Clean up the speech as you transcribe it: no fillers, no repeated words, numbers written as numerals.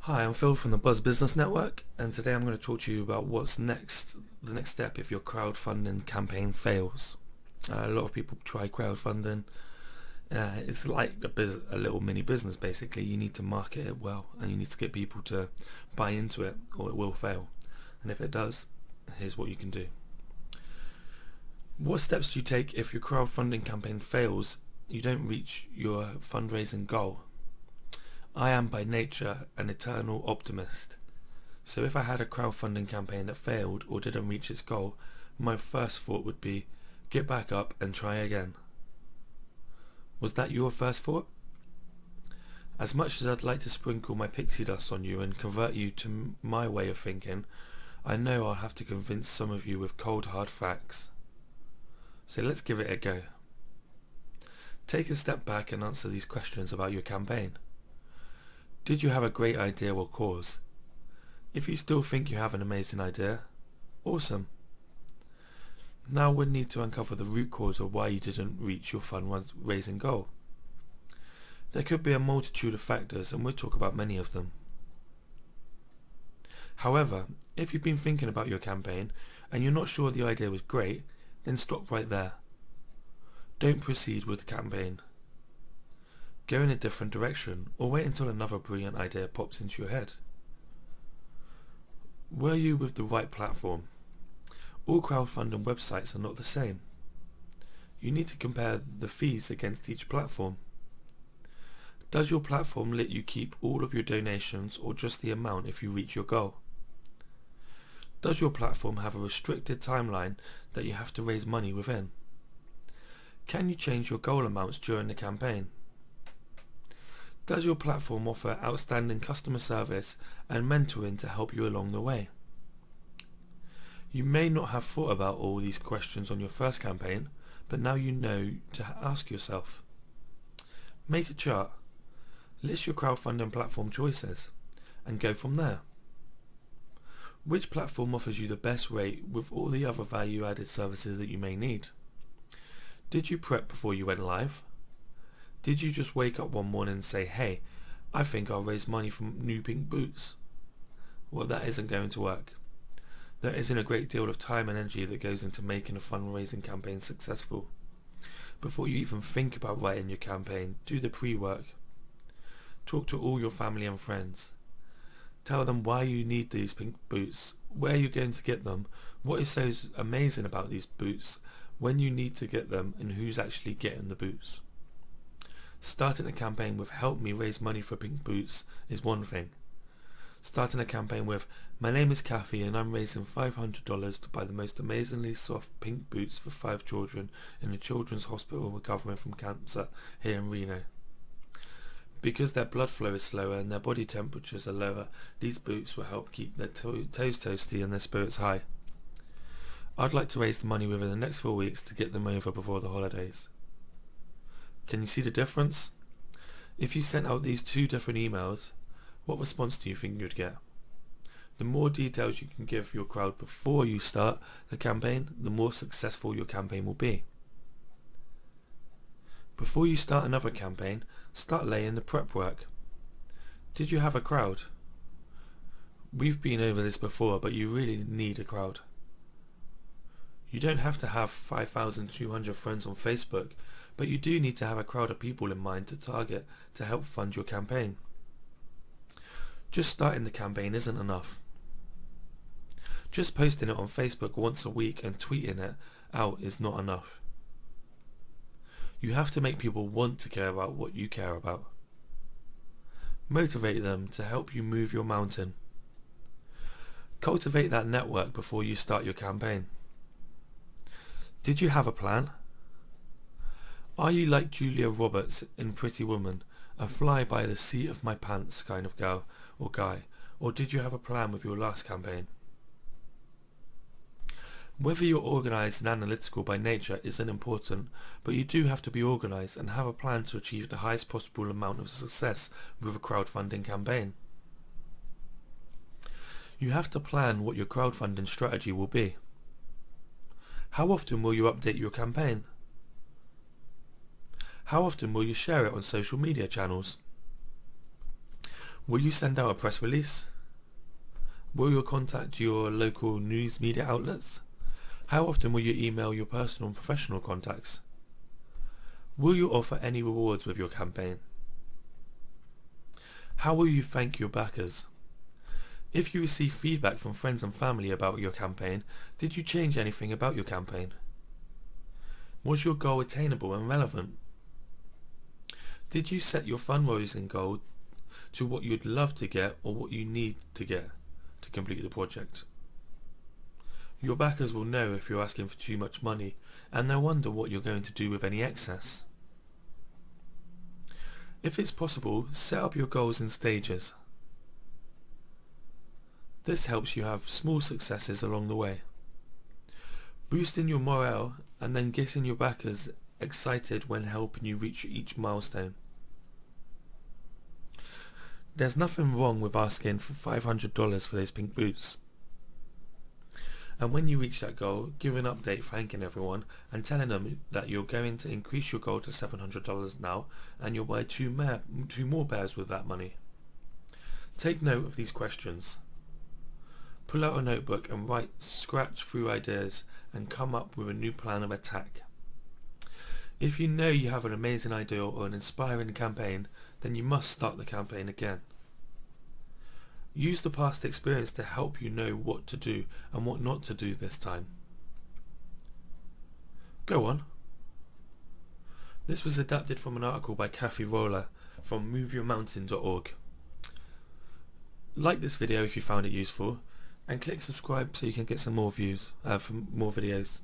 Hi, I'm Phil from the Buzz Business Network, and today I'm going to talk to you about what's next, the next step if your crowdfunding campaign fails. A lot of people try crowdfunding. It's like a little mini business basically. You need to market it well, and you need to get people to buy into it, or it will fail. And if it does, here's what you can do. What steps do you take if your crowdfunding campaign fails, you don't reach your fundraising goal? I am by nature an eternal optimist, so if I had a crowdfunding campaign that failed or didn't reach its goal, my first thought would be, get back up and try again. Was that your first thought? As much as I'd like to sprinkle my pixie dust on you and convert you to my way of thinking, I know I'll have to convince some of you with cold hard facts. So let's give it a go. Take a step back and answer these questions about your campaign. Did you have a great idea or cause? If you still think you have an amazing idea, awesome. Now we need to uncover the root cause of why you didn't reach your fundraising goal. There could be a multitude of factors, and we'll talk about many of them. However, if you've been thinking about your campaign and you're not sure the idea was great, then stop right there. Don't proceed with the campaign. Go in a different direction, or wait until another brilliant idea pops into your head. Were you with the right platform? All crowdfunding websites are not the same. You need to compare the fees against each platform. Does your platform let you keep all of your donations or just the amount if you reach your goal? Does your platform have a restricted timeline that you have to raise money within? Can you change your goal amounts during the campaign? Does your platform offer outstanding customer service and mentoring to help you along the way? You may not have thought about all these questions on your first campaign, but now you know to ask yourself. Make a chart, list your crowdfunding platform choices, and go from there. Which platform offers you the best rate with all the other value-added services that you may need? Did you prep before you went live? Did you just wake up one morning and say, hey, I think I'll raise money from new pink boots? Well, that isn't going to work. There isn't a great deal of time and energy that goes into making a fundraising campaign successful. Before you even think about writing your campaign, do the pre-work. Talk to all your family and friends. Tell them why you need these pink boots, where you're going to get them, what is so amazing about these boots, when you need to get them, and who's actually getting the boots. Starting a campaign with help me raise money for pink boots is one thing. Starting a campaign with my name is Kathy and I'm raising $500 to buy the most amazingly soft pink boots for 5 children in a children's hospital recovering from cancer here in Reno. Because their blood flow is slower and their body temperatures are lower, these boots will help keep their toes toasty and their spirits high. I'd like to raise the money within the next 4 weeks to get them over before the holidays. Can you see the difference? If you sent out these 2 different emails, what response do you think you'd get? The more details you can give your crowd before you start the campaign, the more successful your campaign will be. Before you start another campaign, start laying the prep work. Did you have a crowd? We've been over this before, but you really need a crowd. You don't have to have 5,200 friends on Facebook, but you do need to have a crowd of people in mind to target to help fund your campaign. Just starting the campaign isn't enough. Just posting it on Facebook once a week and tweeting it out is not enough. You have to make people want to care about what you care about. Motivate them to help you move your mountain. Cultivate that network before you start your campaign. Did you have a plan? Are you like Julia Roberts in Pretty Woman, a fly by the seat of my pants kind of girl or guy, or did you have a plan with your last campaign? Whether you're organised and analytical by nature isn't important, but you do have to be organised and have a plan to achieve the highest possible amount of success with a crowdfunding campaign. You have to plan what your crowdfunding strategy will be. How often will you update your campaign? How often will you share it on social media channels? Will you send out a press release? Will you contact your local news media outlets? How often will you email your personal and professional contacts? Will you offer any rewards with your campaign? How will you thank your backers? If you receive feedback from friends and family about your campaign, did you change anything about your campaign? Was your goal attainable and relevant? Did you set your fundraising goal to what you'd love to get or what you need to get to complete the project? Your backers will know if you're asking for too much money, and they'll wonder what you're going to do with any excess. If it's possible, set up your goals in stages. This helps you have small successes along the way, boosting your morale and then getting your backers excited when helping you reach each milestone. There's nothing wrong with asking for $500 for those pink boots. And when you reach that goal, give an update thanking everyone and telling them that you're going to increase your goal to $700 now, and you'll buy two more bears with that money. Take note of these questions. Pull out a notebook and scratch through ideas and come up with a new plan of attack. If you know you have an amazing idea or an inspiring campaign, then you must start the campaign again. Use the past experience to help you know what to do and what not to do this time. Go on. This was adapted from an article by Kathy Roller from moveyourmountain.org. Like this video if you found it useful, and click subscribe so you can get some more views for more videos.